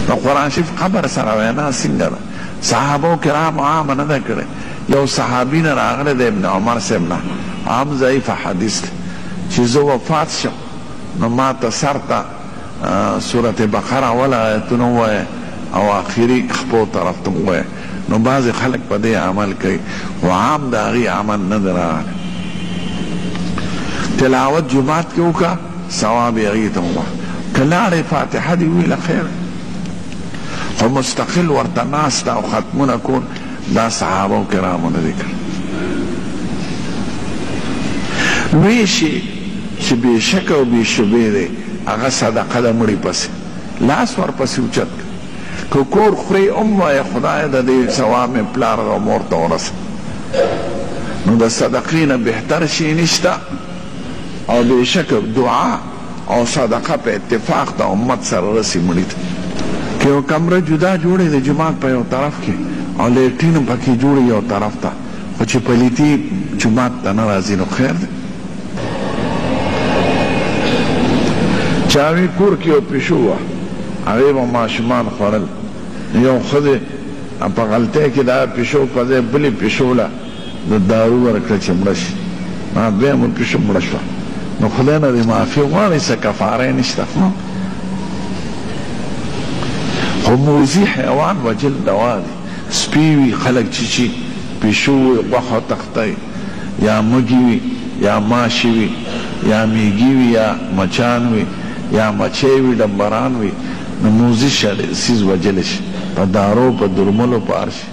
نو قرآن شریف قبر سره وینا څنګه ده؟ صحابو کرام عام نه ده کړې. یو صحابي نه راغلی د ابن عمر صاحب نه، عام ضعیف حدیث دی چې زه وفات شم نو ما ته سر ته سورت بقره اوله آیتونه ووایه او آخري خپو طرف ته ووایه. نو بعضې خلک په دې عمل کوي خو عام د هغې عمل نه دی راغلی. تلاوت جماعت کې وکړه ثواب یې هغې ته ووایه، که لاړې فاتحه دې ویله خیر، خو مستقل ورته ناسته او ختمونه کول دا صحابه کرامو نه دي کړي. لوی شي چې بې شکه او بې شبې دی هغه صدقه د مړي پسې لاس ورپسې اوچت کړه. که کور خورې هم وایه خدای د دې ثواب مې پلار او مور ته ورسه، نو د صدقې نه بهتر شي نشته. او بې شکه دعا او صدقه په اتفاق د امت سره رسي مړي ته. که یو کمره جدا جوړې د جماعت په یو طرف کې او لیټرین پکې جوړې یو طرف ته، خو چې پلیتي جماعت ته نه راځي نو خیر دی. چاوی کور کې یو پیشو وه، هغې به ماشومان خوړل. یو ښځې په غلطۍ کې دا پیشو په ځای بلې پیشو له د دارو ورکړه چې مړه شي. دویمه پیشو مړه شوه، نو خدای نه دې معافي غواړي، څه کفاره یې نشته. خو موذي حیوان وجل دوا دی. سپي وي خلک چیچي، پیشو وي غوښه تختی، یا مږي وي یا ماشي وي یا میږي وي یا مچان وي یا مچۍ وي ډمبران وي، نو موذي څیز وجلی شي په دارو په درملو په هر شي.